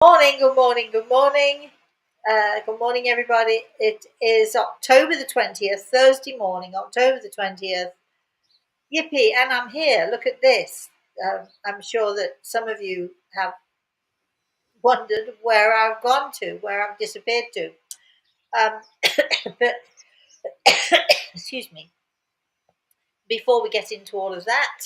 Morning, good morning, good morning. Good morning, everybody. It is October the 20th, Thursday morning, October the 20th. Yippee, and I'm here. Look at this. I'm sure that some of you have wondered where I've gone to, where I've disappeared to. Um, but, excuse me, before we get into all of that,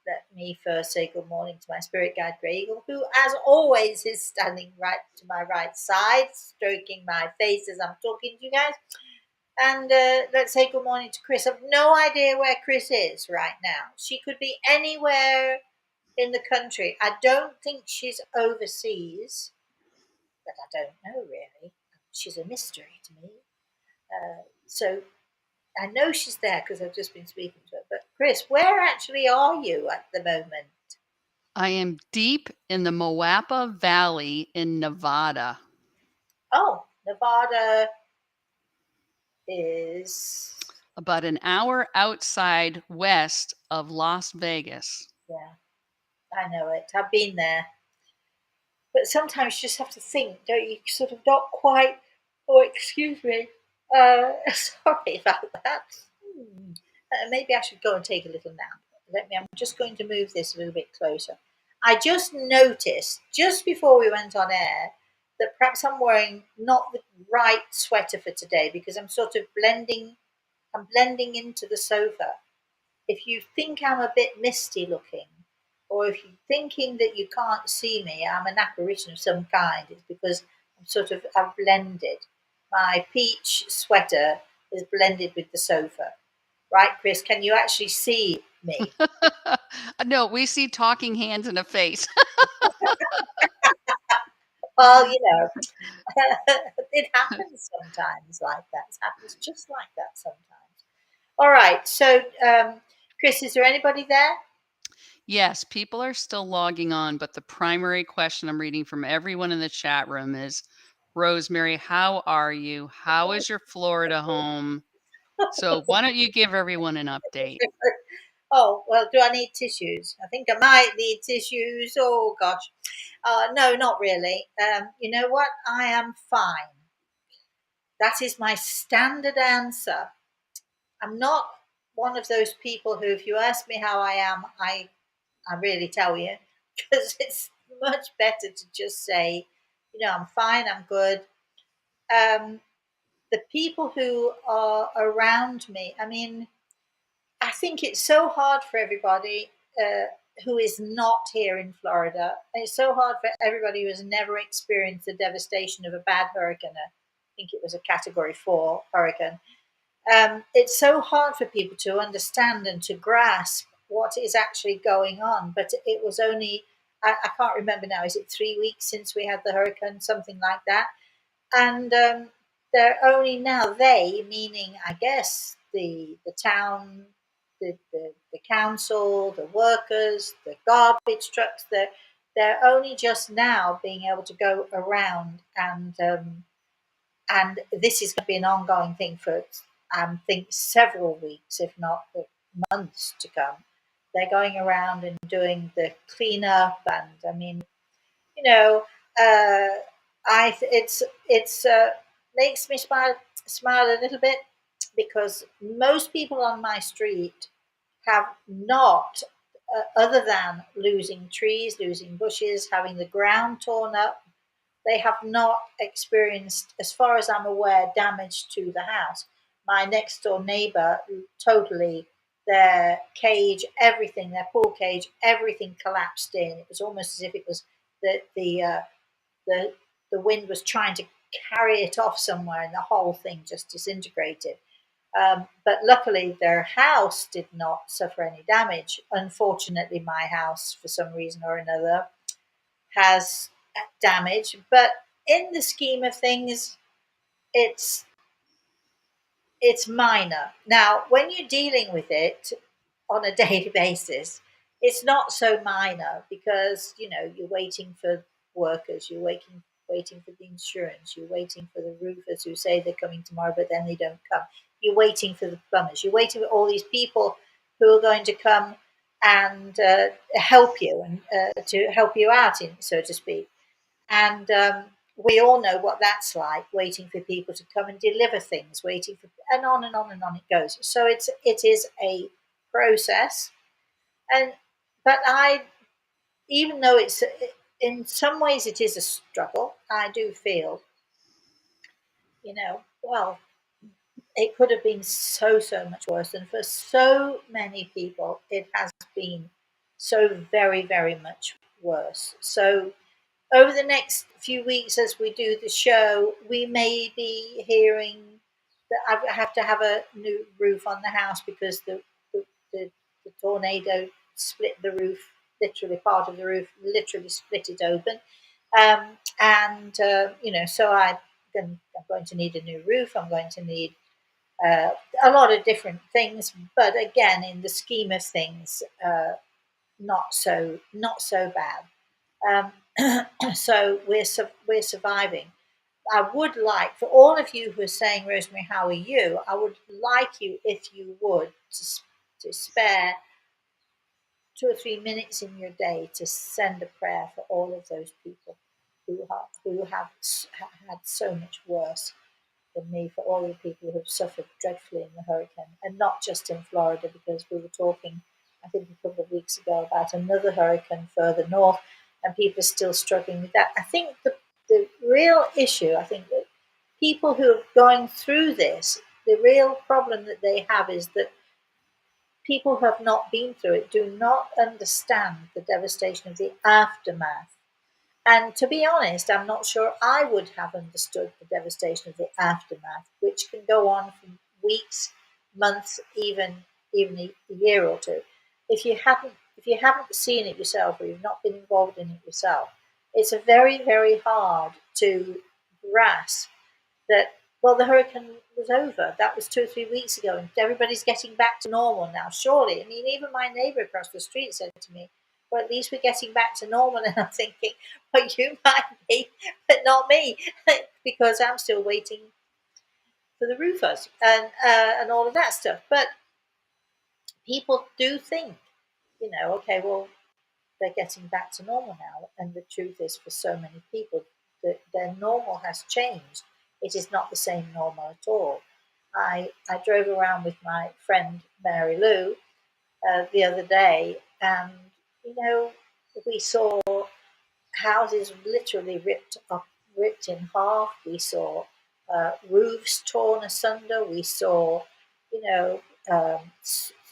let me first say good morning to my spirit guide, Grey Eagle, who, as always, is standing right to my right side, stroking my face as I'm talking to you guys. And let's say good morning to Chris. I've no idea where Chris is right now. She could be anywhere in the country. I don't think she's overseas, but I don't know really. She's a mystery to me. So I know she's there because I've just been speaking to her. But Chris, where actually are you at the moment? I am deep in the Moapa Valley in Nevada. Oh, Nevada is, About an hour outside west of Las Vegas. yeah, I know it. I've been there. But sometimes you just have to think, don't you? Sort of not quite. Oh, excuse me. Sorry about that. Maybe I should go and take a little nap. I'm just going to move this a little bit closer. I just noticed just before we went on air that perhaps I'm wearing not the right sweater for today because I'm sort of blending. I'm blending into the sofa. If you think I'm a bit misty looking, or if you're thinking that you can't see me, I'm an apparition of some kind, it's because I've blended. My peach sweater is blended with the sofa. Right, Chris? Can you actually see me? No, we see talking hands and a face. Well, it happens sometimes like that. It happens just like that sometimes. All right. So, Chris, is there anybody there? Yes, people are still logging on, but the primary question I'm reading from everyone in the chat room is Rosemary, how are you? How is your Florida home? So why don't you give everyone an update? Oh, well, do I need tissues? I think I might need tissues. Oh, gosh. No, not really. You know what? I am fine. That is my standard answer. I'm not one of those people who, if you ask me how I am, I really tell you, because it's much better to just say, I'm fine, I'm good. Um, the people who are around me, I mean, I think it's so hard for everybody who is not here in Florida. It's so hard for everybody who has never experienced the devastation of a bad hurricane. I think it was a Category 4 hurricane. It's so hard for people to understand and to grasp what is actually going on. But it was only, I can't remember now, is it 3 weeks since we had the hurricane, something like that? And they're only now, they, meaning, I guess, the town, the council, the workers, the garbage trucks, they're only just now being able to go around and this is going to be an ongoing thing for I think several weeks, if not months to come. They're going around and doing the cleanup, and I mean, you know, uh, it's makes me smile a little bit because most people on my street have not, other than losing trees, losing bushes, having the ground torn up, they have not experienced, as far as I'm aware, damage to the house. My next door neighbour, totally, their cage, everything, their pool cage, everything collapsed in. It was almost as if it was the the wind was trying to carry it off somewhere, and the whole thing just disintegrated. But luckily, their house did not suffer any damage. Unfortunately, my house, for some reason or another, has damage. But in the scheme of things, it's it's minor. Now, when you're dealing with it on a daily basis, it's not so minor because you're waiting for workers, you're waiting for the insurance, you're waiting for the roofers who say they're coming tomorrow, but then they don't come. You're waiting for the plumbers. You're waiting for all these people who are going to come and help you and to help you out, so to speak. And we all know what that's like, waiting for people to come and deliver things, waiting for, and on and on and on it goes. So it is a process. And but I, even though it's, in some ways it is a struggle, I do feel, well, it could have been so much worse, and for so many people it has been so very much worse. So over the next few weeks, as we do the show, we may be hearing that I have to have a new roof on the house because the, the tornado split the roof, literally part of the roof, literally split it open. And so I'm going to need a new roof. I'm going to need uh, a lot of different things, but again, in the scheme of things, not so bad. So we're surviving. I would like for all of you who are saying, Rosemary, how are you? I would like you, if you would, to spare 2 or 3 minutes in your day to send a prayer for all of those people who have had so much worse than me, for all the people who have suffered dreadfully in the hurricane, and not just in Florida, because we were talking, I think, a couple of weeks ago about another hurricane further north, and people are still struggling with that. I think the real issue, I think that people who are going through this, the real problem that they have is that people who have not been through it do not understand the devastation of the aftermath. And to be honest, I'm not sure I would have understood the devastation of the aftermath, which can go on for weeks, months, even a year or two. If you haven't seen it yourself, or you've not been involved in it yourself, it's a very hard to grasp that, well, the hurricane was over. That was 2 or 3 weeks ago, and everybody's getting back to normal now. Surely, I mean, even my neighbour across the street said to me, "Well, at least we're getting back to normal." And I'm thinking, "Well, you might be, but not me," because I'm still waiting for the roofers and all of that stuff. But people do think, okay, well, they're getting back to normal now. And the truth is, for so many people, that their normal has changed. It is not the same normal at all. I drove around with my friend Mary Lou the other day, and you know we saw houses literally ripped up, ripped in half. We saw roofs torn asunder. We saw, you know,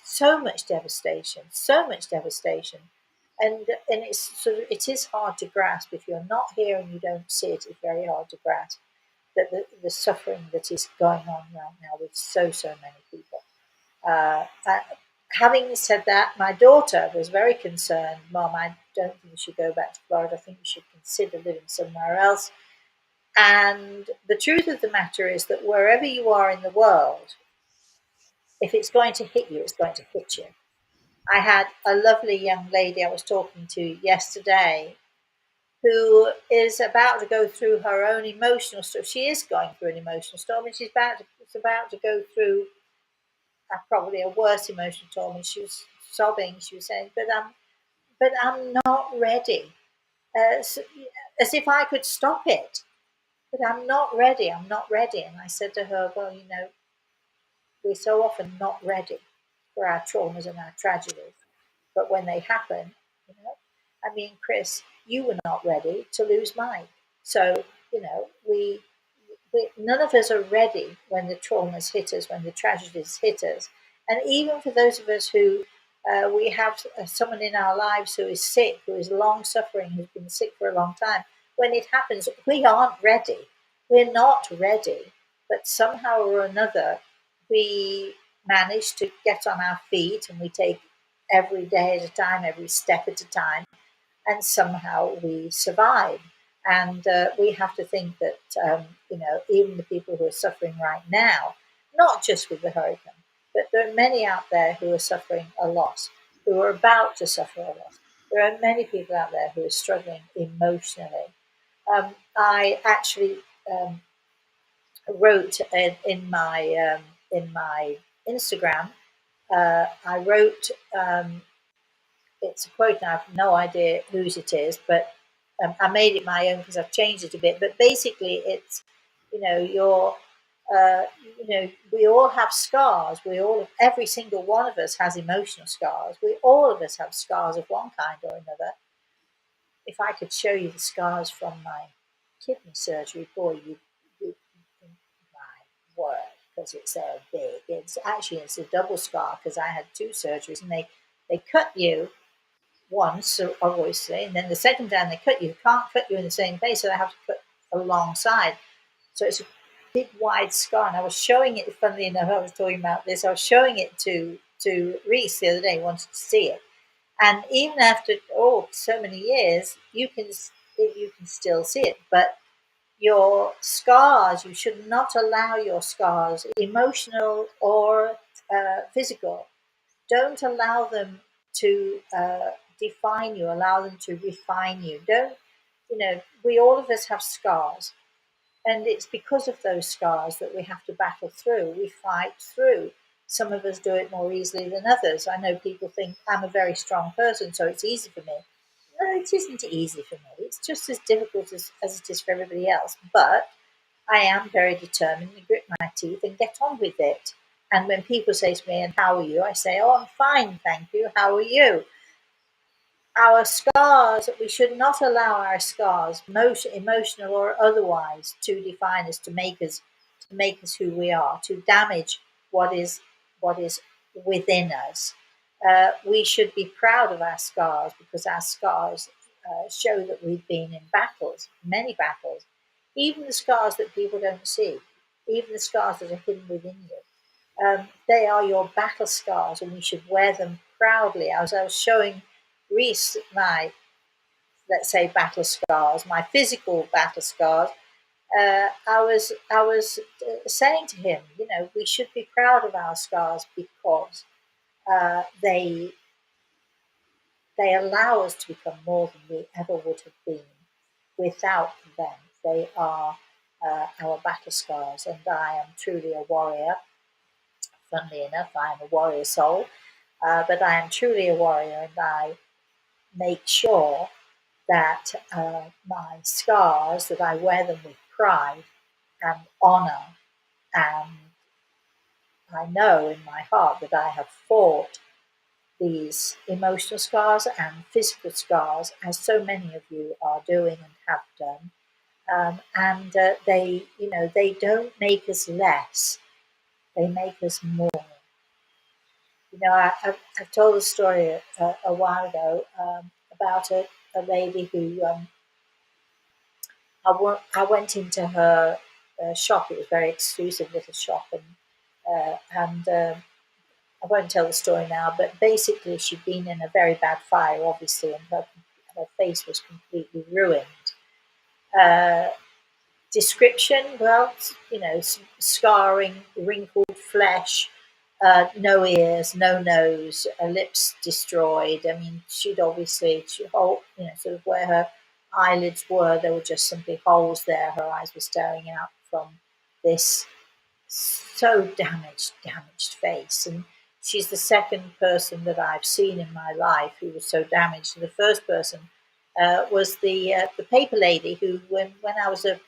so much devastation, so much devastation, and it is hard to grasp if you're not here and you don't see it. It's very hard to grasp that the suffering that is going on right now with so many people. Uh, uh, Having said that, my daughter was very concerned. Mom, I don't think you should go back to Florida. I think you should consider living somewhere else. And the truth of the matter is that wherever you are in the world, if it's going to hit you, it's going to hit you. I had a lovely young lady I was talking to yesterday who is about to go through her own emotional storm. She is going through an emotional storm, and it's about to go through probably a worse emotional storm. And she was sobbing. She was saying, "But I'm not ready," as, as if I could stop it. But I'm not ready. I'm not ready. And I said to her, "Well, we're so often not ready for our traumas and our tragedies. But when they happen, I mean, Chris, you were not ready to lose Mike. So, none of us are ready when the traumas hit us, when the tragedies hit us. And even for those of us who we have someone in our lives who is sick, who is long suffering, who's been sick for a long time, when it happens, we aren't ready. We're not ready. But somehow or another, we manage to get on our feet, and we take every day at a time, every step at a time, and somehow we survive. And we have to think that, even the people who are suffering right now, not just with the hurricane, but there are many out there who are suffering a loss, who are about to suffer a loss. There are many people out there who are struggling emotionally. I actually wrote in my Instagram. I wrote, it's a quote, and I have no idea whose it is, but I made it my own because I've changed it a bit. But basically, it's, your, we all have scars. Every single one of us has emotional scars. All of us have scars of one kind or another. If I could show you the scars from my kidney surgery, boy, you think, my word, because it's so big. It's a double scar because I had two surgeries and they cut you once, so obviously, and then the second time they cut you, can't cut you in the same place, so they have to cut alongside. So it's a big wide scar, and I was showing it. Funnily enough, I was talking about this. I was showing it to Reese the other day. He wanted to see it, and even after so many years, you can still see it. But your scars, you should not allow your scars, emotional or physical, don't allow them to define you, allow them to refine you. Don't, we all of us have scars, and it's because of those scars that we have to battle through. We fight through. Some of us do it more easily than others. I know people think I'm a very strong person, so it's easy for me. No, it isn't easy for me. It's just as difficult as it is for everybody else. But I am very determined to grit my teeth and get on with it. And when people say to me, "And how are you?" I say, "Oh, I'm fine, thank you. How are you?" Our scars, we should not allow our scars, emotional or otherwise, to define us, to make us who we are, to damage what is within us. We should be proud of our scars because our scars show that we've been in battles, many battles, even the scars that people don't see, even the scars that are hidden within you. They are your battle scars, and we should wear them proudly. As I was showing Reese my, let's say, battle scars, my physical battle scars, I was saying to him, we should be proud of our scars because they allow us to become more than we ever would have been without them. They are our battle scars, and I am truly a warrior. Funnily enough, I am a warrior soul, but I am truly a warrior, and I make sure that my scars, that I wear them with pride and honor, and I know in my heart that I have fought these emotional scars and physical scars, as so many of you are doing and have done. And they don't make us less; they make us more. I've told a story a while ago about a lady who I went into her shop. It was a very exclusive little shop, and I won't tell the story now. But basically, she'd been in a very bad fire, obviously, and her face was completely ruined. Uh, Description, well, scarring, wrinkled flesh, no ears, no nose, lips destroyed. I mean, sort of where her eyelids were, there were just simply holes there. Her eyes were staring out from this so damaged face. And she's the second person that I've seen in my life who was so damaged. The first person was the paper lady who, when I was a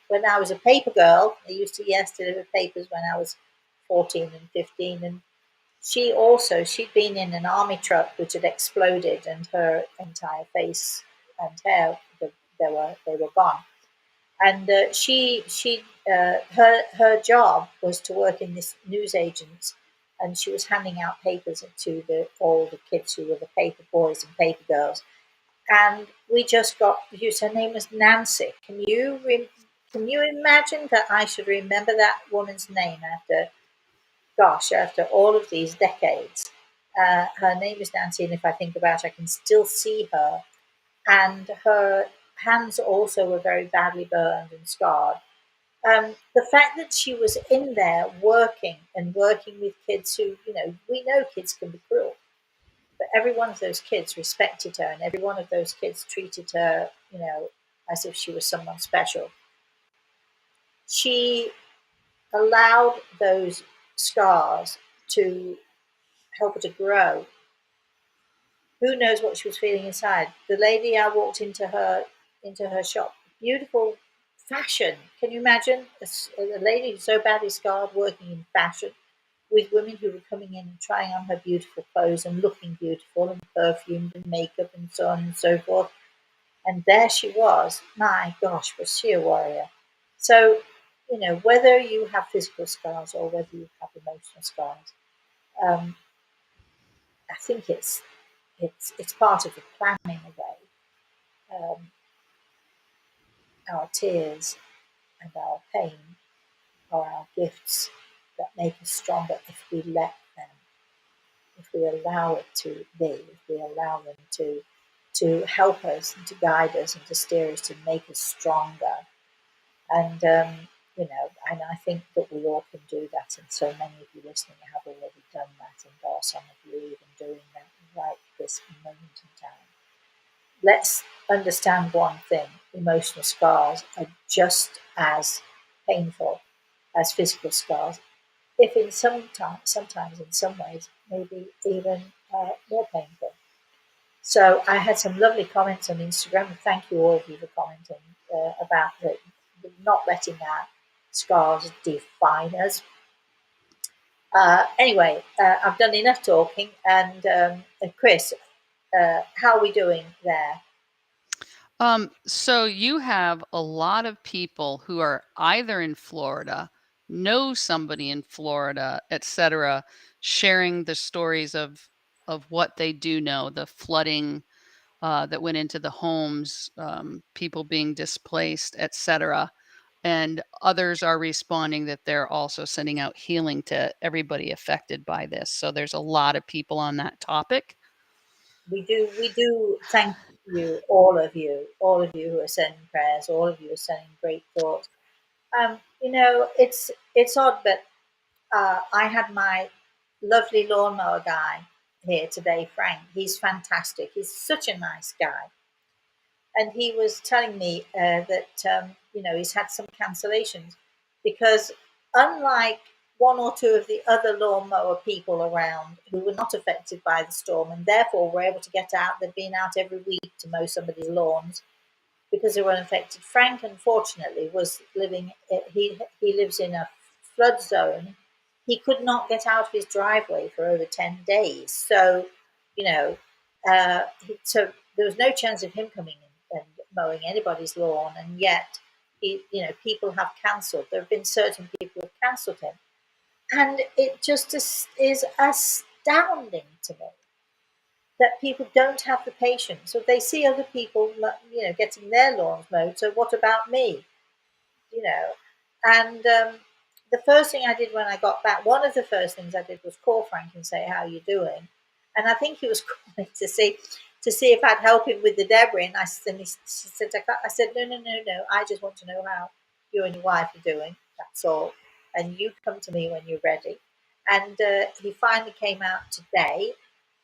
paper girl, I used to deliver papers when I was 14 and 15, and she'd been in an army truck which had exploded, and her entire face and hair, they were gone. And her job was to work in this newsagents, and she was handing out papers to all the kids who were the paper boys and paper girls. And we just got used. Her name was Nancy. Can you imagine that I should remember that woman's name after all of these decades? Her name is Nancy, and if I think about it, I can still see her. And her hands also were very badly burned and scarred. The fact that she was in there working with kids who, we know kids can be cruel, but every one of those kids respected her, and every one of those kids treated her, as if she was someone special. She allowed those scars to help her to grow. Who knows what she was feeling inside? The lady, I walked into her into her shop. Beautiful fashion. Can you imagine a lady who's so badly scarred working in fashion with women who were coming in and trying on her beautiful clothes and looking beautiful and perfumed and makeup and so on and so forth. And there she was. My gosh, was she a warrior? So, whether you have physical scars or whether you have emotional scars, um, I think it's part of the plan in a way. Our tears and our pain are our gifts that make us stronger if we let them, if we allow it to be, if we allow them to help us and to guide us and to steer us to make us stronger. And and I think that we all can do that, and so many of you listening have already done that, and there are some of you even doing that right this moment in time. Let's understand one thing: emotional scars are just as painful as physical scars, if in sometimes in some ways, maybe even more painful. So I had some lovely comments on Instagram. Thank you all of you for commenting about not letting our scars define us. Anyway, I've done enough talking. And Chris, how are we doing there? So you have a lot of people who are either in Florida, know somebody in Florida, etc., sharing the stories of what they do know, the flooding that went into the homes, people being displaced, etc. And others are responding that they're also sending out healing to everybody affected by this. So there's a lot of people on that topic. We do thank you, all of you who are sending prayers, all of you are sending great thoughts. It's odd, but I had my lovely lawnmower guy here today, Frank. He's fantastic. He's such a nice guy. And he was telling me that, he's had some cancellations because, unlike one or two of the other lawnmower people around who were not affected by the storm and therefore were able to get out, they've been out every week to mow somebody's lawns because they were unaffected. Frank, unfortunately, was living. He lives in a flood zone. He could not get out of his driveway for over 10 days. So, you know, so there was no chance of him coming in and mowing anybody's lawn. And yet, people have cancelled. There have been certain people who have cancelled him, and it just is astounding to me that people don't have the patience. So they see other people, getting their lawns mowed. So what about me? You know, and the first thing I did when I got back, one of the first things I did was call Frank and say, "How are you doing?" And I think he was calling to see if I'd help him with the debris. And I said, "No, no, no, no. I just want to know how you and your wife are doing. That's all. And you come to me when you're ready." And he finally came out today.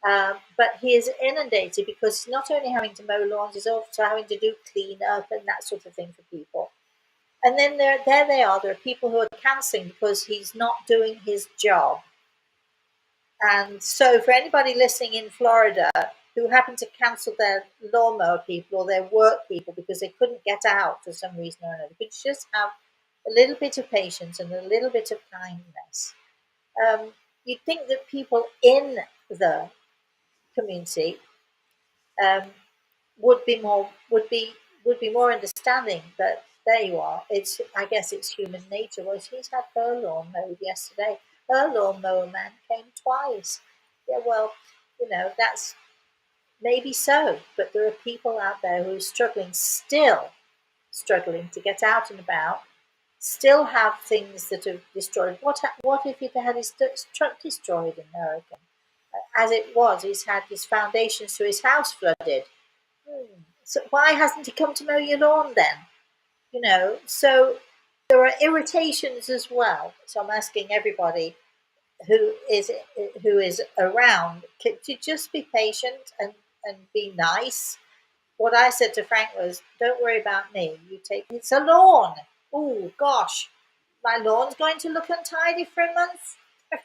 But he is inundated because he's not only having to mow lawns, he's also having to do clean up and that sort of thing for people. And then there they are. There are people who are cancelling because he's not doing his job. And so, for anybody listening in Florida who happened to cancel their lawnmower people or their work people because they couldn't get out for some reason or another, could you just have a little bit of patience and a little bit of kindness? You'd think that people in the community um, would be more understanding. But there you are. I guess it's human nature. Well, she's had her lawn mowed yesterday. Her lawnmower man came twice. Yeah, well, that's maybe so. But there are people out there who are still struggling to get out and about. Still have things that are destroyed. What if he'd had his truck destroyed in America? As it was, he's had his foundations to his house flooded. So why hasn't he come to mow your lawn then? So there are irritations as well. So I'm asking everybody who is around to just be patient and be nice. What I said to Frank was, "Don't worry about me. It's a lawn. Oh gosh, my lawn's going to look untidy for a month.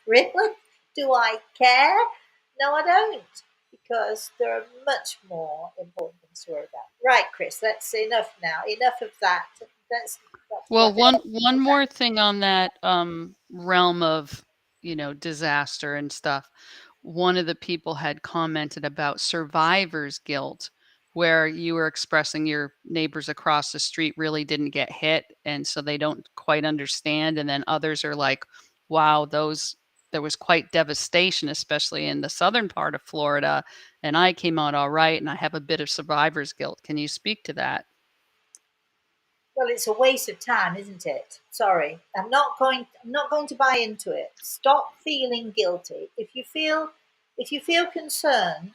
Really? Do I care? No, I don't. because there are much more important things to worry about. Right, Chris, that's enough now. Enough of that. That's Well, what one more thing on that realm of, disaster and stuff. One of the people had commented about survivor's guilt, where you were expressing your neighbors across the street really didn't get hit, and so they don't quite understand. And then others are like, "Wow, those there was quite devastation, especially in the southern part of Florida, and I came out all right, and I have a bit of survivor's guilt." Can you speak to that? Well, it's a waste of time, isn't it? Sorry, I'm not going. I'm not going to buy into it. Stop feeling guilty. If you feel concerned,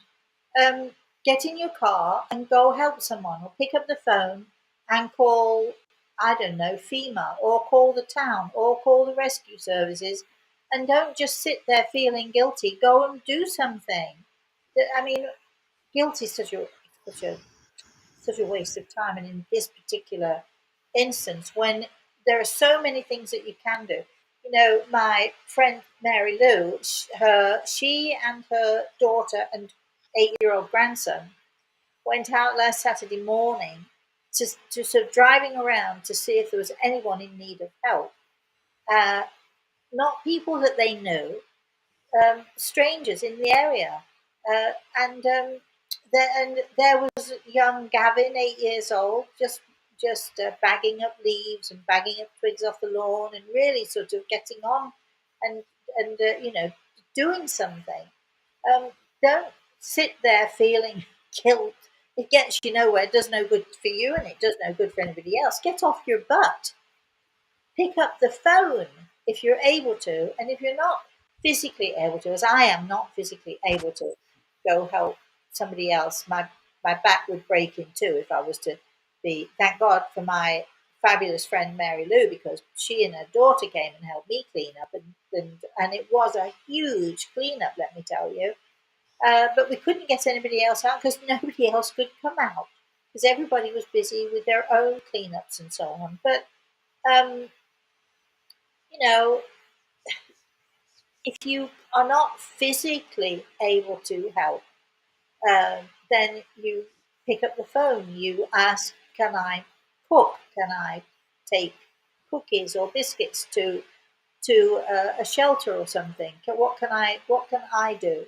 um, get in your car and go help someone, or pick up the phone and call. I don't know, FEMA, or call the town, or call the rescue services, and don't just sit there feeling guilty. Go and do something. I mean, guilt is such a such a waste of time. And in this particular instance, when there are so many things that you can do, my friend Mary Lou, she and her daughter and 8-year-old grandson went out last Saturday morning to sort of driving around to see if there was anyone in need of help. Uh, Not people that they knew, strangers in the area, and there was young Gavin, 8 years old, just bagging up leaves and bagging up twigs off the lawn, and really sort of getting on, and doing something. Um, don't sit there feeling guilt. It gets you nowhere. It does no good for you, and it does no good for anybody else. Get off your butt, pick up the phone if you're able to. And if you're not physically able to, as I am not physically able to go help somebody else, my back would break in two if I was to be. Thank God for my fabulous friend Mary Lou, because she and her daughter came and helped me clean up, and it was a huge cleanup, let me tell you. But we couldn't get anybody else out because nobody else could come out, because everybody was busy with their own cleanups and so on. But um, you know, if you are not physically able to help, then you pick up the phone. You ask, "Can I cook? Can I take cookies or biscuits to a shelter or something? What can I do?"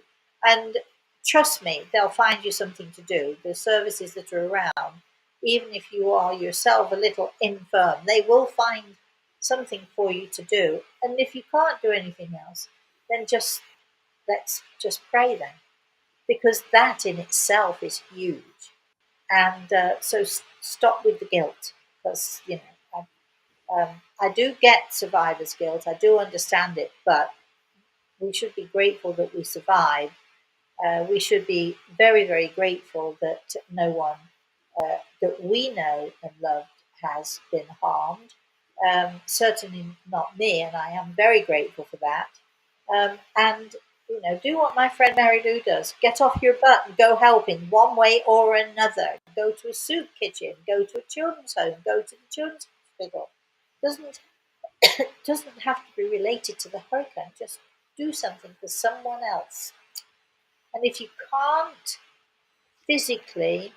And trust me, they'll find you something to do. The services that are around, even if you are yourself a little infirm, they will find something for you to do. And if you can't do anything else, then let's just pray then, because that in itself is huge. And so stop with the guilt, because I do get survivor's guilt. I do understand it, but we should be grateful that we survived. We should be very, very grateful that no one that we know and loved has been harmed. Certainly not me, and I am very grateful for that. And do what my friend Mary Lou does: get off your butt and go help in one way or another. Go to a soup kitchen, go to a children's home, go to the children's hospital. Doesn't doesn't have to be related to the hurricane. Just do something for someone else. And if you can't physically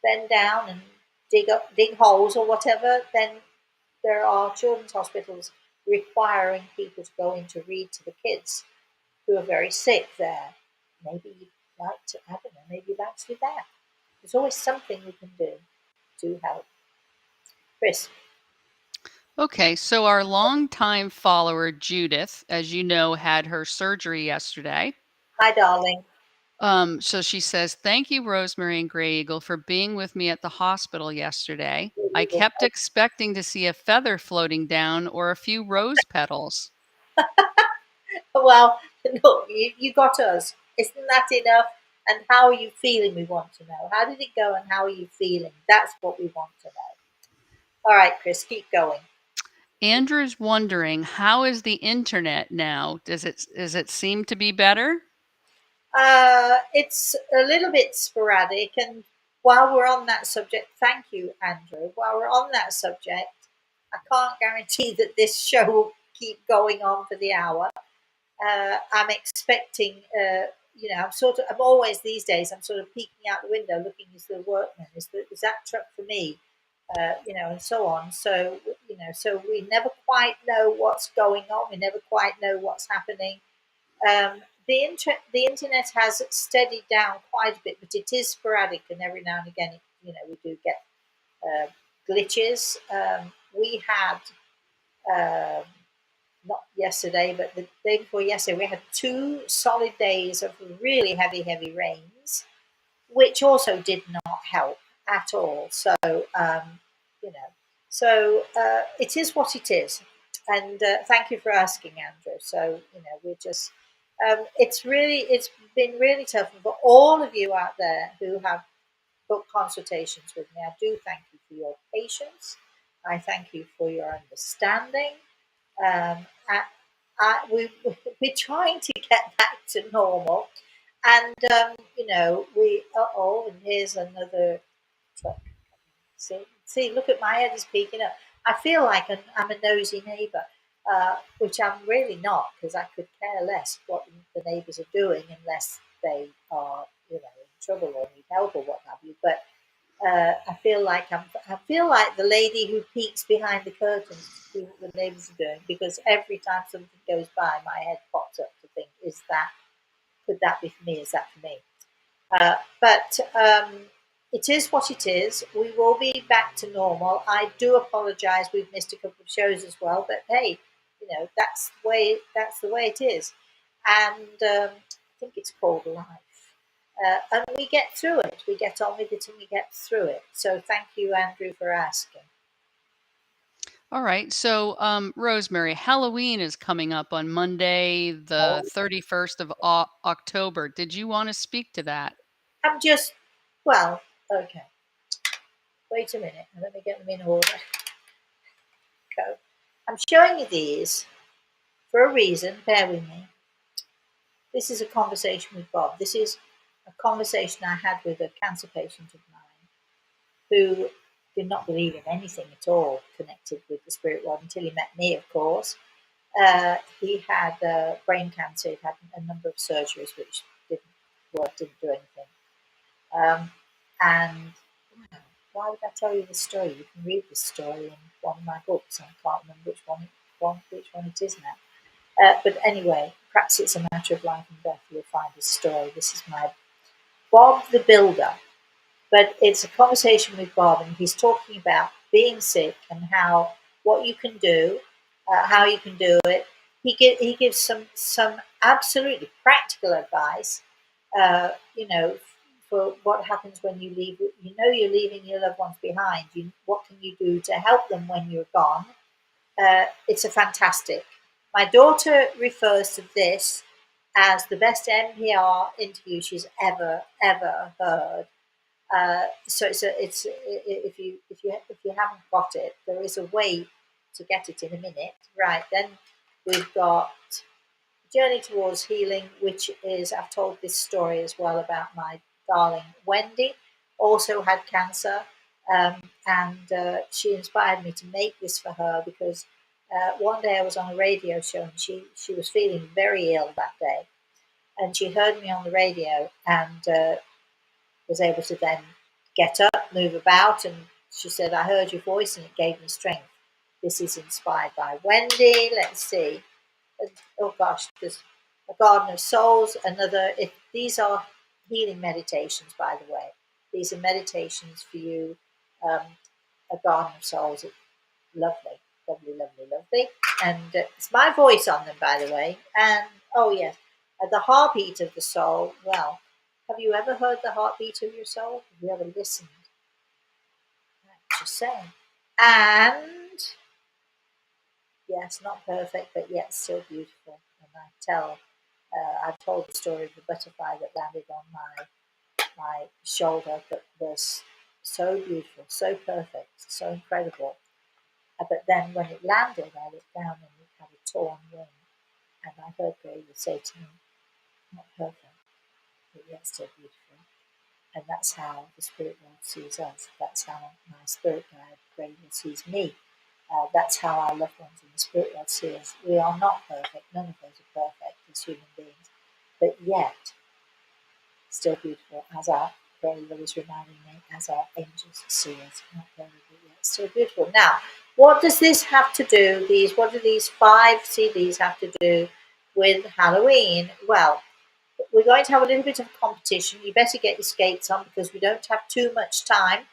bend down and dig holes or whatever, then there are children's hospitals requiring people to go in to read to the kids who are very sick there. Maybe you'd like to, I don't know, maybe you'd like to do that. There's always something we can do to help. Chris, Okay, so our longtime follower Judith, as you know, had her surgery yesterday. hi, darling. So she says, "Thank you, Rosemary and Grey Eagle, for being with me at the hospital yesterday. I kept expecting to see a feather floating down or a few rose petals." Well, look, you got us. Isn't that enough? And how are you feeling? We want to know. How did it go and how are you feeling? That's what we want to know. All right, Chris, keep going. Andrew's wondering, how is the internet now? Does it seem to be better? It's a little bit sporadic. And while we're on that subject, thank you, Andrew. While we're on that subject, I can't guarantee that this show will keep going on for the hour. I'm expecting I'm always these days, I'm sort of peeking out the window looking, is the workman, is that truck for me? And so on. So, so we never quite know what's going on. We never quite know what's happening. The internet has steadied down quite a bit, but it is sporadic, and every now and again, we do get uh, glitches. We had um, not yesterday, but the day before yesterday, we had 2 solid days of really heavy rains, which also did not help at all. So, you know, it is what it is. And thank you for asking, Andrew. So, we're just, it's been really tough. And for all of you out there who have booked consultations with me, I do thank you for your patience. I thank you for your understanding. I, we're trying to get back to normal. And, and here's another truck. See, look at my head is peeking up. I feel like I'm a nosy neighbour, which I'm really not, because I could care less what the neighbours are doing unless they are, in trouble or need help or what have you. But I feel like the lady who peeks behind the curtains to see what the neighbours are doing, because every time something goes by, my head pops up to think, could that be for me? Is that for me? But it is what it is. We will be back to normal. I do apologise. We've missed a couple of shows as well, but hey, that's the way it is, and I think it's called life. And we get through it. We get on with it, and we get through it. So thank you, Andrew, for asking. All right. So, Rosemary, Halloween is coming up on Monday, the Oh, 31st of October. Did you want to speak to that? I'm just well. Okay. Wait a minute. Let me get them in order. Go. I'm showing you these for a reason. Bear with me. This is a conversation with Bob. This is a conversation I had with a cancer patient of mine who did not believe in anything at all connected with the spirit world until he met me, of course. He had brain cancer. He had a number of surgeries which didn't work, didn't do anything. And why would I tell you the story? You can read this story in one of my books. I can't remember which one it is now. But anyway, perhaps it's a matter of life and death. You'll find this story. This is my Bob the Builder. But it's a conversation with Bob, and he's talking about being sick and what you can do, how you can do it. He gives some absolutely practical advice. For what happens when you leave. You're leaving your loved ones behind. What can you do to help them when you're gone? It's a fantastic. My daughter refers to this as the best NPR interview she's ever heard. So if you haven't got it, there is a way to get it in a minute. Right then, we've got Journey Towards Healing, which is I've told this story as well about my darling Wendy, also had cancer, and she inspired me to make this for her because one day I was on a radio show and she was feeling very ill that day, and she heard me on the radio and was able to then get up, move about, and she said, "I heard your voice and it gave me strength." This is inspired by Wendy. Let's see. Oh gosh, there's a Garden of Souls. These are healing meditations, by the way. These are meditations for you. Um, a Garden of Souls, lovely, lovely, lovely, lovely. And it's my voice on them, by the way. And oh yes, the heartbeat of the soul. Well, have you ever heard the heartbeat of your soul? Have you ever listened? Just saying. And yes, not perfect, but yet still beautiful. And I've told the story of the butterfly that landed on my shoulder that was so beautiful, so perfect, so incredible. But then when it landed, I looked down and it had a torn wing. And I heard Gravy say to me, "Not perfect, but yet still beautiful." And that's how the spirit world sees us. That's how my spirit guide, Gravy, sees me. That's how our loved ones in the spirit world see us. We are not perfect. None of us are perfect as human beings. But yet, Still beautiful, as our Greyville is reminding me, as our angels see us. Not very good yet. Still beautiful. Now, what does this have to do? What do these 5 CDs have to do with Halloween? Well, we're going to have a little bit of competition. You better get your skates on because we don't have too much time.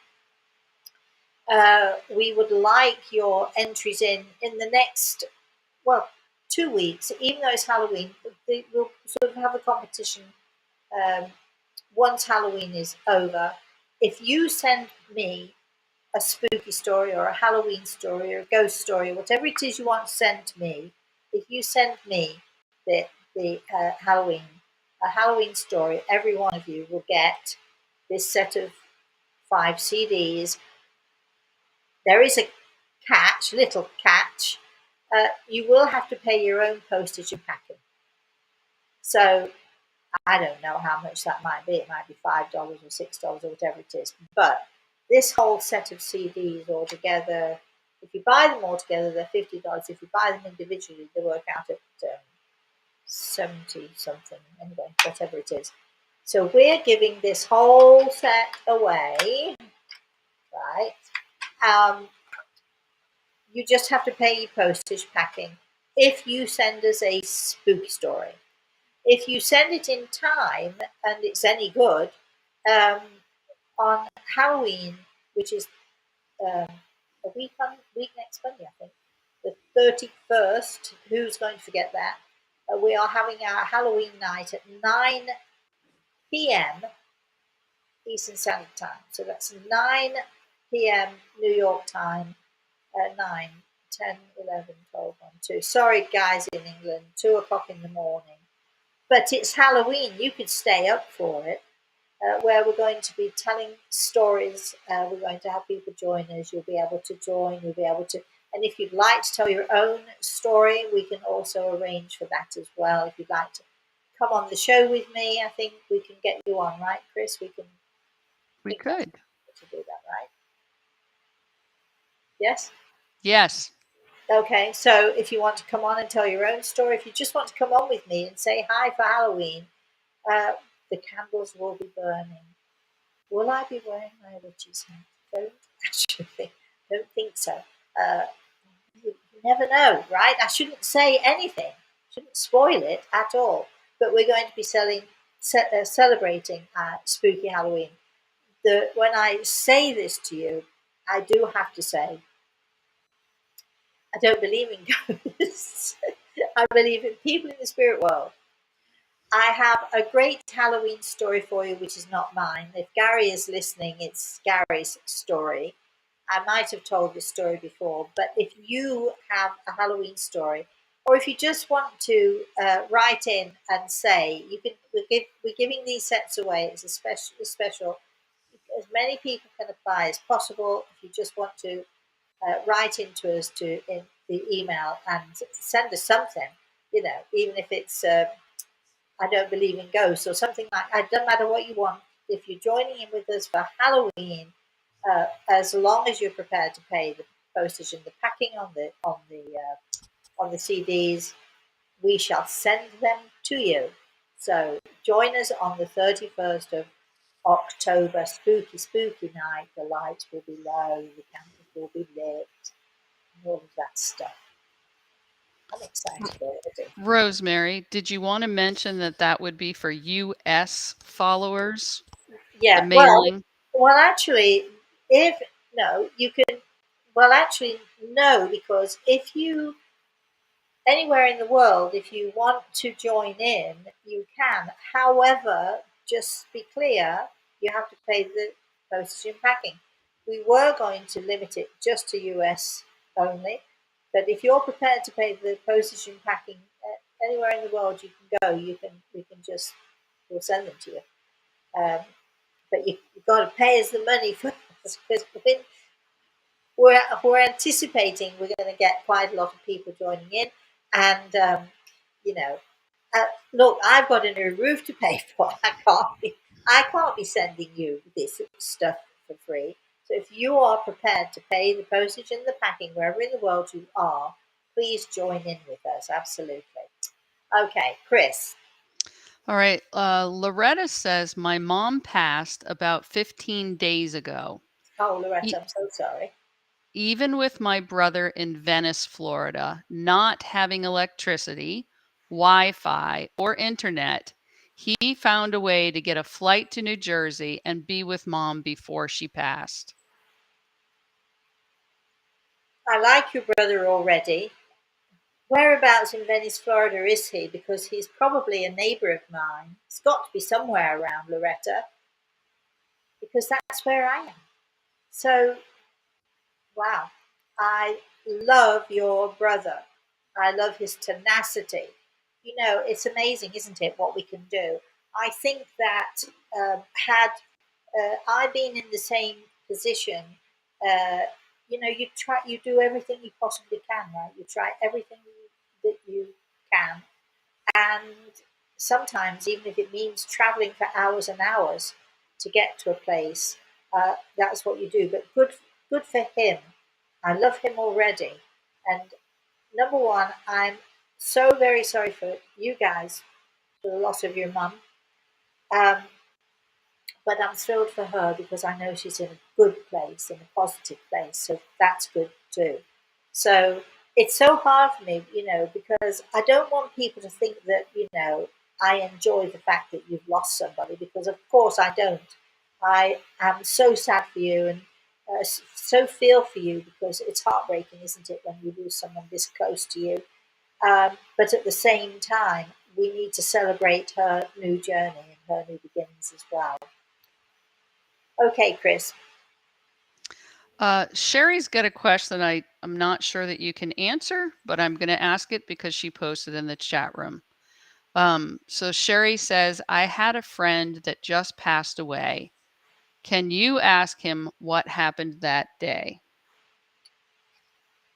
We would like your entries in the next, well, 2 weeks. Even though it's Halloween, we'll sort of have a competition um, once Halloween is over. If you send me a spooky story or a Halloween story or a ghost story or whatever it is you want to send to me, if you send me the Halloween story, every one of you will get this set of 5 CDs. There is a catch, little catch. You will have to pay your own postage and packing. So I don't know how much that might be. It might be $5 or $6 or whatever it is. But this whole set of CDs altogether, if you buy them all together, they're $50. If you buy them individually, they work out at 70 something. Anyway, whatever it is. So we're giving this whole set away, right? You just have to pay your postage packing if you send us a spooky story. If you send it in time and it's any good, on Halloween, which is a week next Monday, I think, the 31st, who's going to forget that? We are having our Halloween night at 9 p.m. Eastern Standard Time. So that's 9 p.m. New York time, 9, 10, 11, 12, 1, 2. Sorry, guys in England, 2 o'clock in the morning. But it's Halloween. You could stay up for it, where we're going to be telling stories. We're going to have people join us. You'll be able to join. You'll be able to. And if you'd like to tell your own story, we can also arrange for that as well. If you'd like to come on the show with me, I think we can get you on, right, Chris? We can. We could. To do that, right? Yes? Yes. Okay, so if you want to come on and tell your own story, if you just want to come on with me and say hi for Halloween, the candles will be burning. Will I be wearing my witch's hat? Don't think so. Uh, you never know, right? I shouldn't say anything, shouldn't spoil it at all. But we're going to be celebrating Spooky Halloween. When I say this to you, I do have to say I don't believe in ghosts. I believe in people in the spirit world. I have a great Halloween story for you, which is not mine. If Gary is listening, it's Gary's story. I might have told this story before, but if you have a Halloween story, or if you just want to write in and say, you can. We're giving these sets away. It's a special. As many people can apply as possible. If you just want to write into us in the email and send us something, even if it's I don't believe in ghosts or something like that. It doesn't matter what you want. If you're joining in with us for Halloween, as long as you're prepared to pay the postage and the packing on the CDs, we shall send them to you. So join us on the 31st of October, spooky night. The lights will be low, the candles will be lit, and all of that stuff. I'm excited already. Rosemary, did you want to mention that would be for US followers? The Yeah, mailing? well, actually, if no, you can. Well, actually, no, because if you anywhere in the world, if you want to join in, you can. However, just be clear, you have to pay the postage and packing. We were going to limit it just to US only, but if you're prepared to pay the postage and packing anywhere in the world you can go, we can just we'll send them to you. Um, but you've got to pay us the money first because we're anticipating we're going to get quite a lot of people joining in, and you know, look, I've got a new roof to pay for. I can't be sending you this stuff for free. So if you are prepared to pay the postage and the packing wherever in the world you are, please join in with us. Absolutely. Okay, Chris. All right. Loretta says, my mom passed about 15 days ago. Oh, E- Loretta, I'm so sorry. Even with my brother in Venice, Florida, not having electricity, Wi Fi, or internet, he found a way to get a flight to New Jersey and be with mom before she passed. I like your brother already. Whereabouts in Venice, Florida is he? Because he's probably a neighbour of mine. It's got to be somewhere around Loretta, because that's where I am. So, wow. I love your brother. I love his tenacity. You know, it's amazing, isn't it, what we can do? I think that had I been in the same position, uh, you know, you do everything you possibly can, right? You try everything that you can, and sometimes even if it means traveling for hours and hours to get to a place, that's what you do. But good for him. I love him already, and number one, I'm so very sorry for you guys for the loss of your mum. Um, but I'm thrilled for her because I know she's in a good place, in a positive place. So that's good too. So it's so hard for me, you know, because I don't want people to think that, you know, I enjoy the fact that you've lost somebody, because of course I don't. I am so sad for you, and so feel for you, because it's heartbreaking, isn't it, when you lose someone this close to you. But at the same time, we need to celebrate her new journey and her new beginnings as well. Okay, Chris. Sherry's got a question I'm not sure that you can answer, but I'm going to ask it because she posted in the chat room. So Sherry says, I had a friend that just passed away. Can you ask him what happened that day?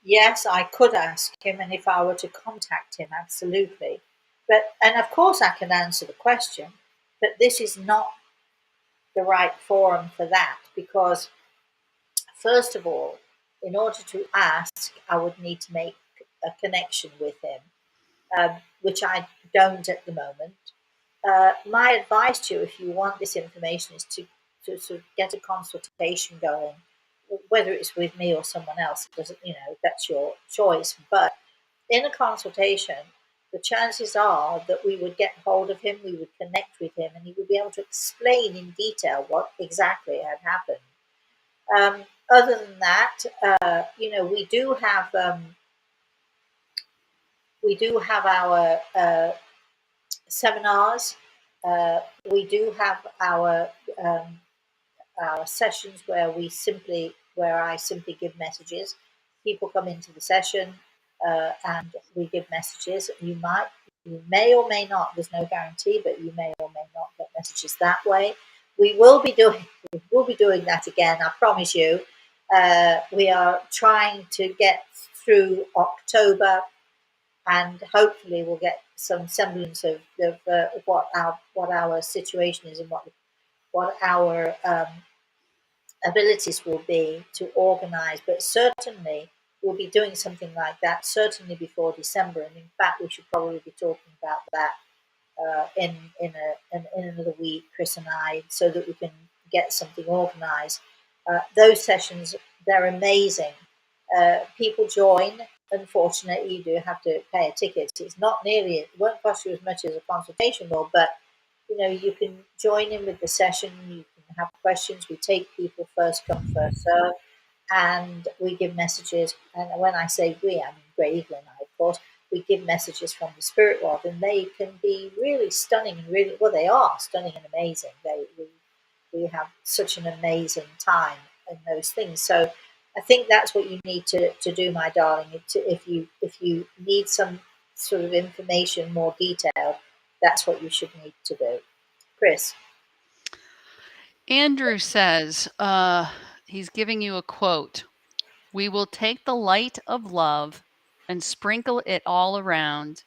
Yes, I could ask him, and if I were to contact him, absolutely. But and of course I can answer the question, but this is not the right forum for that, because first of all, in order to ask, I would need to make a connection with him, which I don't at the moment. My advice to you, if you want this information, is to sort of get a consultation going, whether it's with me or someone else. It doesn't, you know, that's your choice. But in a consultation, the chances are that we would get hold of him, we would connect with him, and he would be able to explain in detail what exactly had happened. Other than that, you know, we do have our seminars. We do have um, our sessions where I simply give messages. People come into the session, and we give messages. You may or may not. There's no guarantee, but you may or may not get messages that way. We will be doing we will be doing that again. I promise you. We are trying to get through October, and hopefully we'll get some semblance of what our situation is, and what our abilities will be to organise. But certainly we'll be doing something like that certainly before December, and in fact we should probably be talking about that in another week, Chris and I, so that we can get something organised. Those sessions, they're amazing. People join. Unfortunately, you do have to pay a ticket. It's not nearly, it won't cost you as much as a consultation will, but you know, you can join in with the session. You can have questions. We take people first come, first serve, and we give messages. And when I say we, I mean Greg and I, of course. We give messages from the spirit world, and they can be really stunning and really, well, they are stunning and amazing. We have such an amazing time in those things. So I think that's what you need to do, my darling. If you need some sort of information more detailed, that's what you should need to do. Chris. Andrew says, he's giving you a quote. We will take the light of love and sprinkle it all around,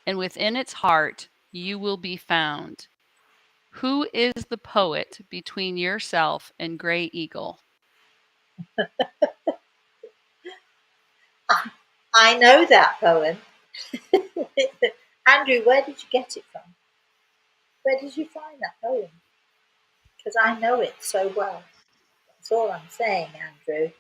and within its heart you will be found. Who is the poet between yourself and Gray Eagle? I know that poem. Andrew, where did you get it from? Where did you find that poem? Because I know it so well. That's all I'm saying, Andrew.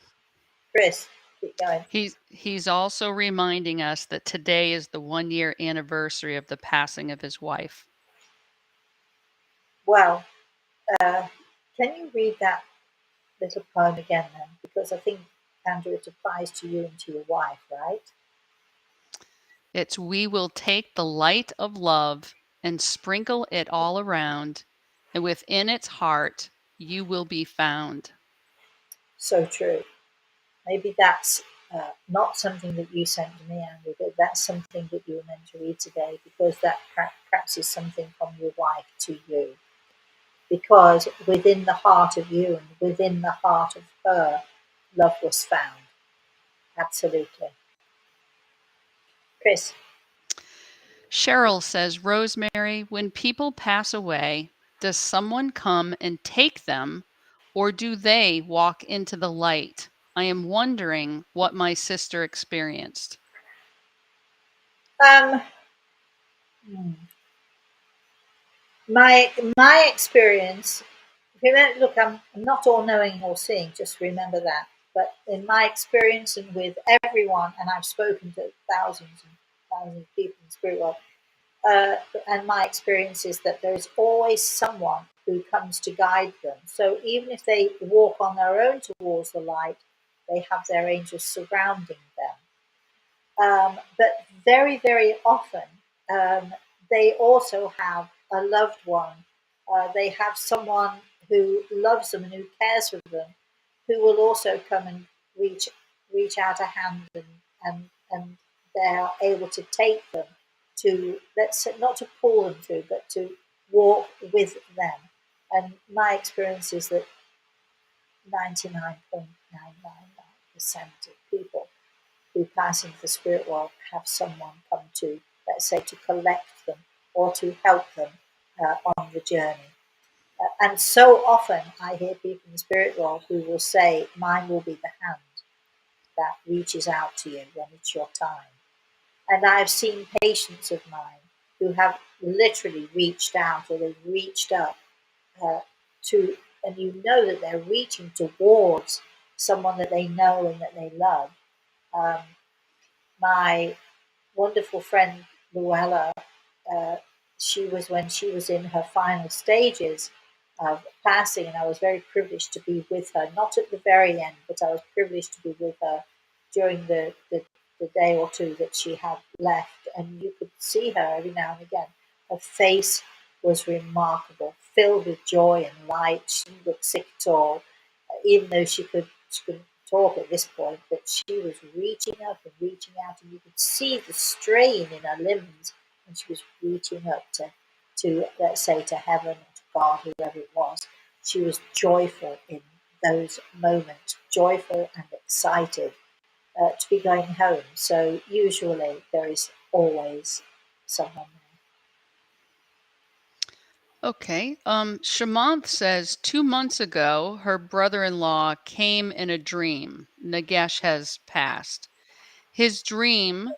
Chris, keep going. He's also reminding us that today is the 1-year anniversary of the passing of his wife. Well, uh, can you read that little poem again then? Because I think, Andrew, it applies to you and to your wife, right? It's we will take the light of love and sprinkle it all around, and within its heart you will be found. So true. Maybe that's not something that you sent to me, Andrew, but that's something that you were meant to read today, because that perhaps is something from your wife to you. Because within the heart of you and within the heart of her, love was found. Absolutely. Chris. Cheryl says, Rosemary, when people pass away, does someone come and take them, or do they walk into the light? I am wondering what my sister experienced. Um, hmm. my experience. Remember, look, I'm not all knowing or seeing. Just remember that. But in my experience and with everyone, and I've spoken to thousands and thousands of people in the spirit world, and my experience is that there's always someone who comes to guide them. So even if they walk on their own towards the light, they have their angels surrounding them. But very, very often, um, they also have a loved one. They have someone who loves them and who cares for them, who will also come and reach out a hand, and they're able to take them to, let's say, not to pull them through, but to walk with them. And my experience is that 99.999% of people who pass into the spirit world have someone come to, let's say, to collect them or to help them on the journey. And so often I hear people in the spirit world who will say, mine will be the hand that reaches out to you when it's your time. And I've seen patients of mine who have literally reached out, or they've reached up uh, to, and you know that they're reaching towards someone that they know and that they love. Um, my wonderful friend Luella, uh, she was, when she was in her final stages of passing, and I was very privileged to be with her, not at the very end, but I was privileged to be with her during the day or two that she had left. And you could see her every now and again. Her face was remarkable, filled with joy and light. She didn't look sick at all, even though she couldn't talk at this point, but she was reaching up and reaching out, and you could see the strain in her limbs, and she was reaching up to let's say, to heaven or to God, whoever it was. She was joyful in those moments, joyful and excited to be going home. So usually there is always someone there. Okay. Shamanth says 2 months ago, her brother in law came in a dream. Nagesh has passed. His dream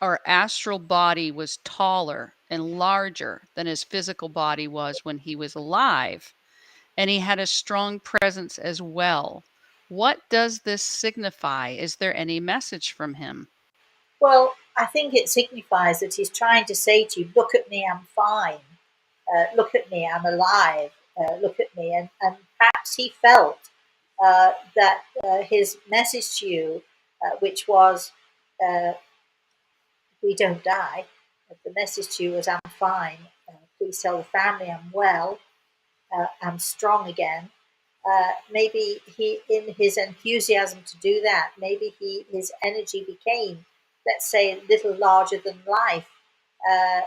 or astral body was taller and larger than his physical body was when he was alive, and he had a strong presence as well. What does this signify? Is there any message from him? Well, I think it signifies that he's trying to say to you, look at me, I'm fine. Look at me, I'm alive. Look at me. And perhaps he felt that his message to you, which was, uh, we don't die, the message to you was, I'm fine. Please tell the family I'm well. I'm strong again. Maybe he, in his enthusiasm to do that, maybe his energy became, let's say, a little larger than life. Uh,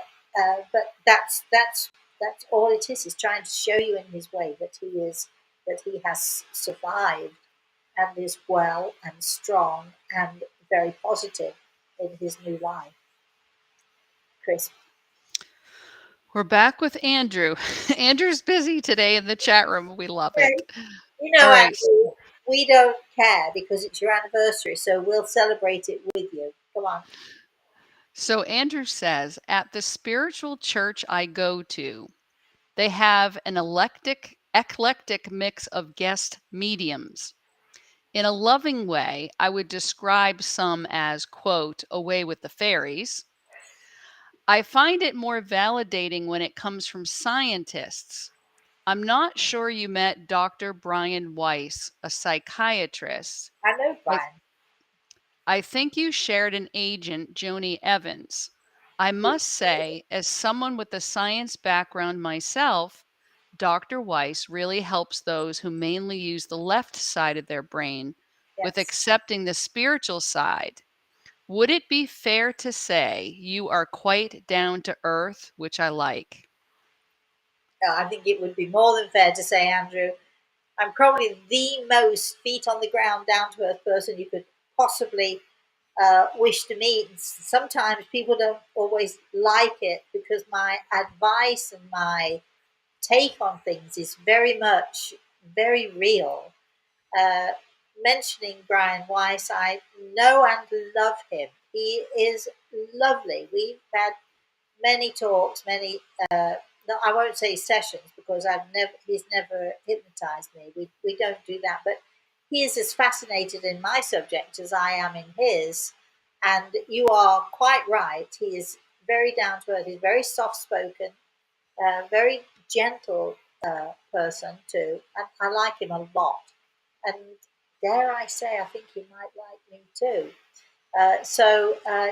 but that's all it is. He's trying to show you in his way that he has survived and is well and strong and very positive in his new life. Chris. We're back with Andrew. Andrew's busy today in the chat room. We love Okay. it. You All know, right. Andrew, we don't care because it's your anniversary, so we'll celebrate it with you. Come on. So Andrew says, at the spiritual church I go to, They have an eclectic mix of guest mediums. In a loving way, I would describe some as, quote, away with the fairies. I find it more validating when it comes from scientists. I'm not sure you met Dr. Brian Weiss, a psychiatrist. I know I, Brian. I think you shared an agent, Joni Evans. I must say, as someone with a science background myself, Dr. Weiss really helps those who mainly use the left side of their brain with Yes. accepting the spiritual side. Would it be fair to say you are quite down to earth, which I like? I think it would be more than fair to say, Andrew, I'm probably the most feet on the ground, down to earth person you could possibly wish to meet. Sometimes people don't always like it because my advice and my take on things is very much very real. Uh, Mentioning Brian Weiss, I know and love him. He is lovely. We've had many talks, many. No, I won't say sessions because He's never hypnotized me. We don't do that. But he is as fascinated in my subject as I am in his. And you are quite right. He is very down to earth. He's very soft spoken, very gentle person too. And I like him a lot. And dare I say, I think he might like me too.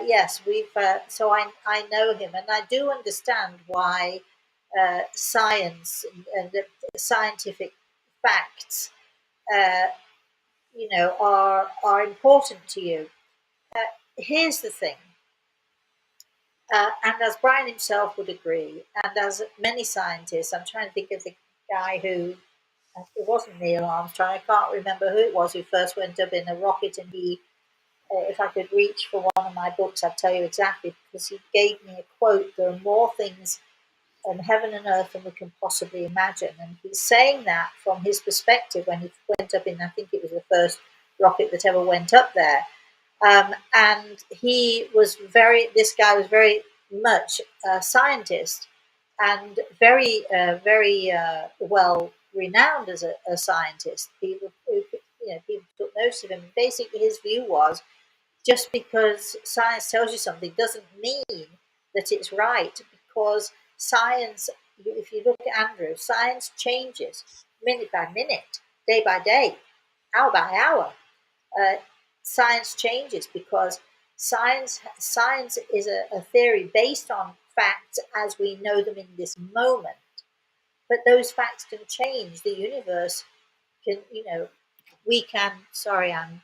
Yes, we've. I know him, and I do understand why science and the scientific facts, uh, are important to you. Here's the thing, and as Brian himself would agree, and as many scientists, I'm trying to think of the guy who it wasn't Neil Armstrong. I can't remember who it was who first went up in a rocket, and he if I could reach for one of my books, I'd tell you exactly because he gave me a quote. There are more things in heaven and earth than we can possibly imagine. And he's saying that from his perspective when he went up in, I think it was the first rocket that ever went up there. And this guy was very much a scientist and very well renowned as a scientist. People took notice of him. Basically, his view was just because science tells you something doesn't mean that it's right because science, if you look at Andrew, science changes minute by minute, day by day, hour by hour. uh, Science changes because science is a theory based on facts as we know them in this moment, but those facts can change. The universe can, we can. Sorry, I'm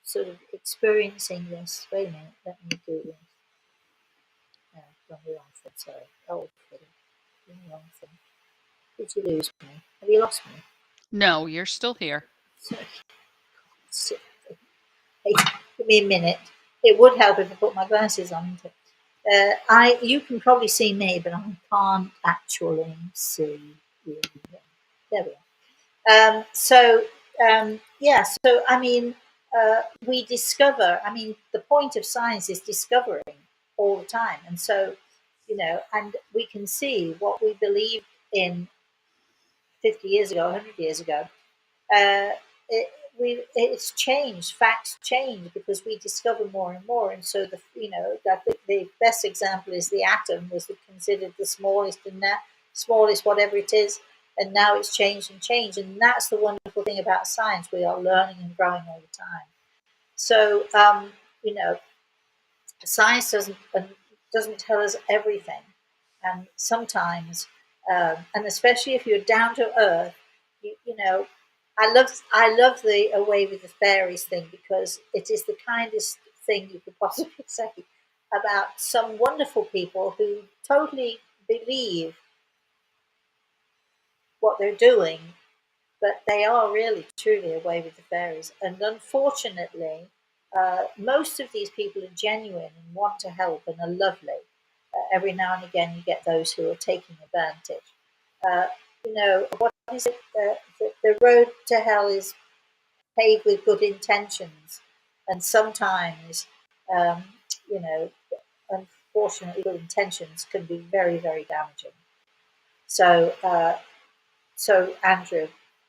sort of experiencing this. Wait a minute, let me do this. No, wrong thing. Sorry. Oh, kidding. Wrong thing. Did you lose me? Have you lost me? No, you're still here. Sorry. Hey, give me a minute. It would help if I put my glasses on. You can probably see me, but I can't actually see you. There we are. Yeah, so I mean, we discover, I mean, the point of science is discovering all the time. And so, and we can see what we believed in 50 years ago, 100 years ago. Uh, it, it's changed, facts change because we discover more and more. And so, the best example is the atom was considered the smallest, and now smallest, whatever it is, and now it's changed and changed. And that's the wonderful thing about science. We are learning and growing all the time. So, science doesn't tell us everything, and sometimes, and especially if you're down to earth, you know, I love the away with the fairies thing because it is the kindest thing you could possibly say about some wonderful people who totally believe what they're doing, but they are really truly away with the fairies. And unfortunately, most of these people are genuine and want to help and are lovely. Every now and again, you get those who are taking advantage. Uh, what is it? The road to hell is paved with good intentions, and sometimes, um, you know, unfortunately, good intentions can be very, very damaging. So, so Andrew,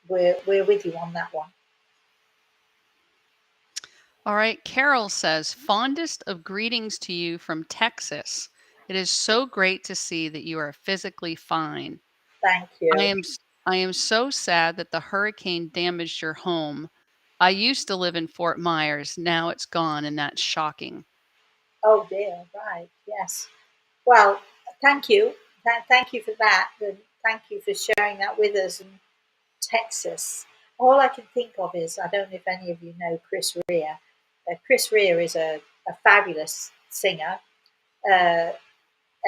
we're with you on that one. All right. Carol says, fondest of greetings to you from Texas. It is so great to see that you are physically fine. Thank I you. am I am so sad that the hurricane damaged your home. I used to live in Fort Myers. Now it's gone, and that's shocking. Oh dear, right, yes. Well, thank you. Thank you for that. And thank you for sharing that with us in Texas. All I can think of is I don't know if any of you know Chris Rea. Chris Rea is a fabulous singer. Uh,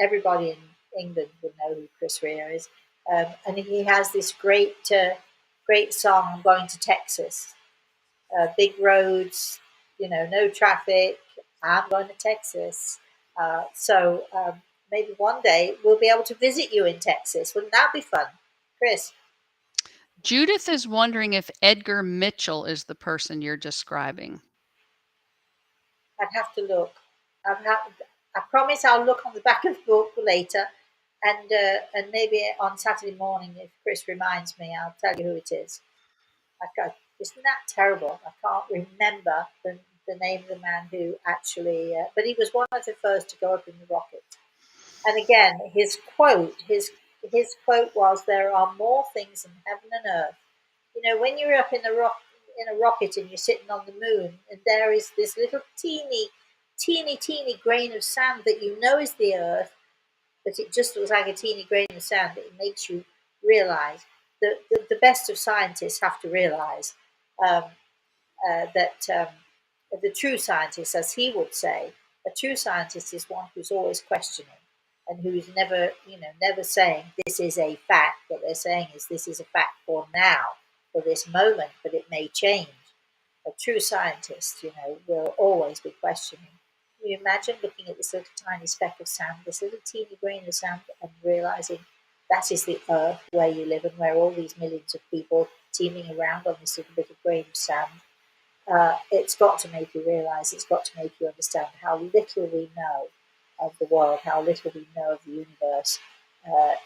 Everybody in England would know who Chris Rea is. And he has this great song, I'm Going to Texas. Big roads, no traffic. I'm going to Texas. So maybe one day we'll be able to visit you in Texas. Wouldn't that be fun, Chris? Judith is wondering if Edgar Mitchell is the person you're describing. I'd have to look. I promise I'll look on the back of the book later, and maybe on Saturday morning, if Chris reminds me, I'll tell you who it is. Isn't that terrible? I can't remember the name of the man who actually, but he was one of the first to go up in the rocket. And again, his quote was, "There are more things in heaven and earth." When you're up in a rocket and you're sitting on the moon, and there is this little teeny grain of sand that you know is the Earth, but it just looks like a teeny grain of sand. It makes you realize that the best of scientists have to realize um, that the true scientist, as he would say, a true scientist is one who's always questioning and who's never saying this is a fact. What they're saying is this is a fact for now, for this moment, but it may change. A true scientist, will always be questioning. Can you imagine looking at this little tiny speck of sand, this little teeny grain of sand, and realizing that is the Earth where you live and where all these millions of people teeming around on this little bit of grain of sand? It's got to make you realize, it's got to make you understand how little we know of the world, how little we know of the universe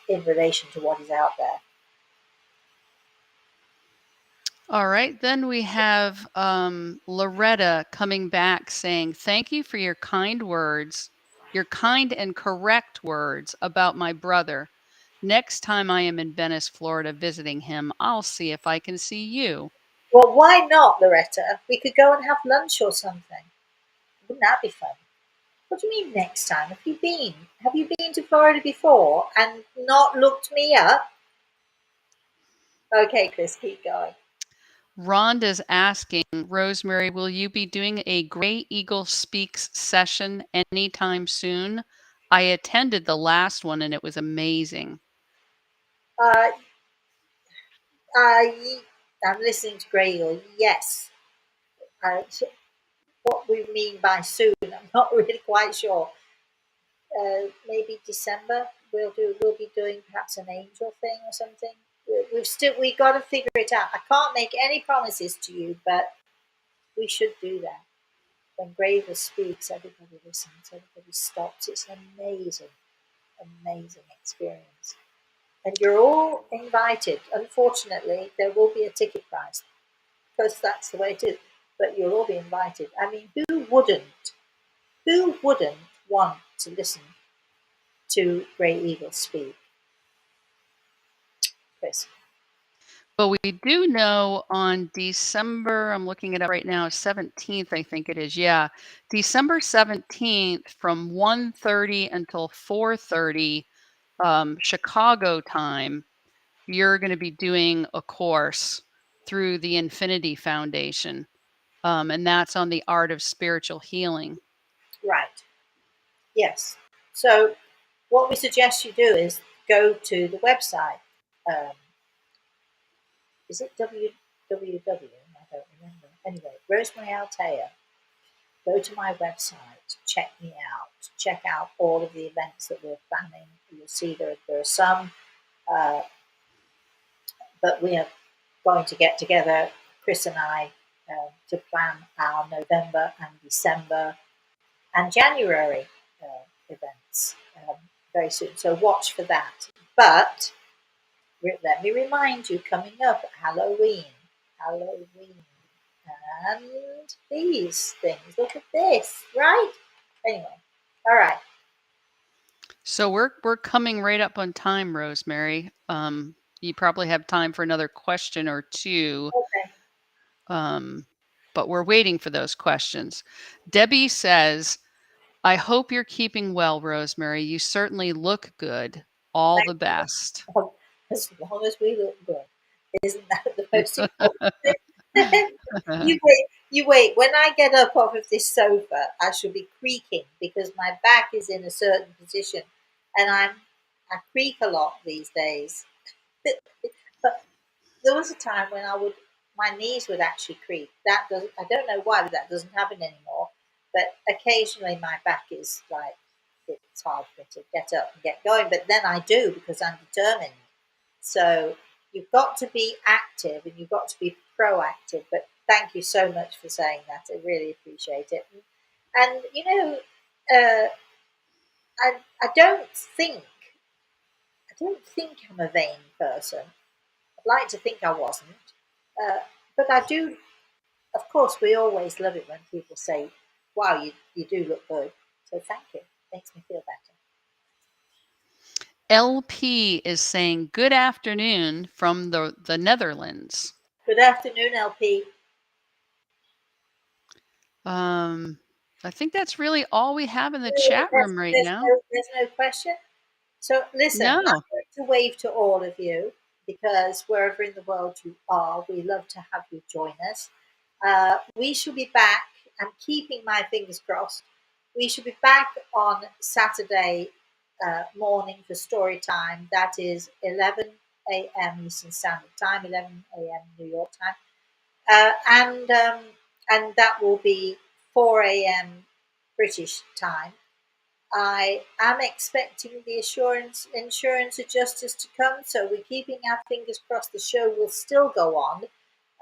in relation to what is out there. All right. Then we have Loretta coming back saying, thank you for your kind words, your kind and correct words about my brother. Next time I am in Venice, Florida, visiting him, I'll see if I can see you. Well, why not, Loretta? We could go and have lunch or something. Wouldn't that be fun? What do you mean next time? Have you been? Have you been to Florida before and not looked me up? Okay, Chris, keep going. Rhonda's asking, Rosemary, will you be doing a Gray Eagle Speaks session anytime soon? I attended the last one and it was amazing. Uh, I'm listening to Grey Eagle. Yes. What we mean by soon, I'm not really quite sure. Maybe December. We'll be doing perhaps an angel thing or something. We got to figure it out. I can't make any promises to you, but we should do that. When Graver speaks, everybody listens, everybody stops. It's an amazing experience. And you're all invited. Unfortunately, there will be a ticket price because that's the way it is. But you'll all be invited. I mean, who wouldn't? Who wouldn't want to listen to Grey Eagle speak, Chris? But we do know on December, I'm looking it up right now, 17th, I think it is. Yeah. December 17th from 1:30 until 4:30 Chicago time, you're going to be doing a course through the Infinity Foundation. And that's on the art of spiritual healing. Right. Yes. So, what we suggest you do is go to the website. Um, is it www? I don't remember. Anyway, Rosemary Altea. Go to my website, check me out, check out all of the events that we're planning. You'll see there are some, uh, but we are going to get together, Chris and I, to plan our November and December and January events very soon. So watch for that. But let me remind you, coming up, Halloween. Halloween. And these things. Look at this, right? Anyway, all right. So we're coming right up on time, Rosemary. You probably have time for another question or two. Okay. But we're waiting for those questions. Debbie says, I hope you're keeping well, Rosemary. You certainly look good. All the best. As long as we look good. Isn't that the most important thing? You wait. When I get up off of this sofa, I shall be creaking because my back is in a certain position, and I creak a lot these days. But there was a time when my knees would actually creak. That doesn't. I don't know why, but that doesn't happen anymore. But occasionally, my back is like it's hard for me to get up and get going. But then I do because I'm determined. So you've got to be active and you've got to be proactive. But thank you so much for saying that. I really appreciate it. And uh, I don't think I'm a vain person. I'd like to think I wasn't, uh, but I do. Of course, we always love it when people say, "Wow, you do look good." So thank you. Makes me feel better. LP is saying good afternoon from the Netherlands. Good afternoon, LP. I think that's really all we have in the chat room right now. There's no question. So listen, I'm No. going to wave to all of you because wherever in the world you are, we love to have you join us. We shall be back. I'm keeping my fingers crossed. We shall be back on Saturday morning for story time. That is 11 a.m. Eastern Standard Time, 11 a.m. New York time, and that will be 4 a.m. British time. I am expecting the insurance adjusters to come, so we're keeping our fingers crossed. The show will still go on.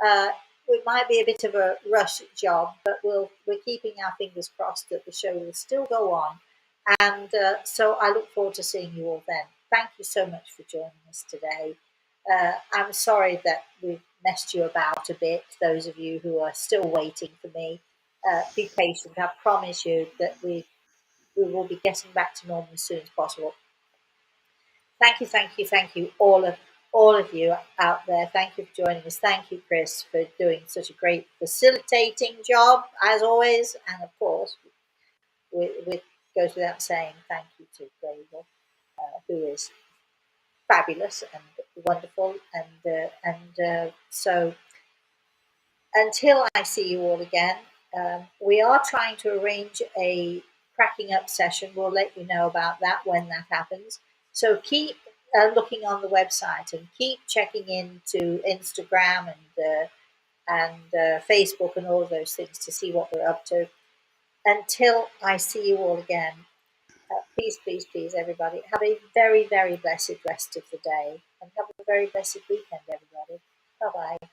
Uh, it might be a bit of a rush job, but we're keeping our fingers crossed that the show will still go on. And so I look forward to seeing you all then. Thank you so much for joining us today. I'm sorry that we've messed you about a bit, those of you who are still waiting for me. Be patient. I promise you that we will be getting back to normal as soon as possible. Thank you, all of you out there. Thank you for joining us. Thank you, Chris, for doing such a great facilitating job as always. And of course, with goes without saying, thank you to Gravel, who is fabulous and wonderful. And so until I see you all again, we are trying to arrange a cracking up session. We'll let you know about that when that happens. So keep looking on the website and keep checking into Instagram and Facebook and all of those things to see what we're up to. Until I see you all again, please, please, please, everybody, have a very, very blessed rest of the day and have a very blessed weekend, everybody. Bye bye.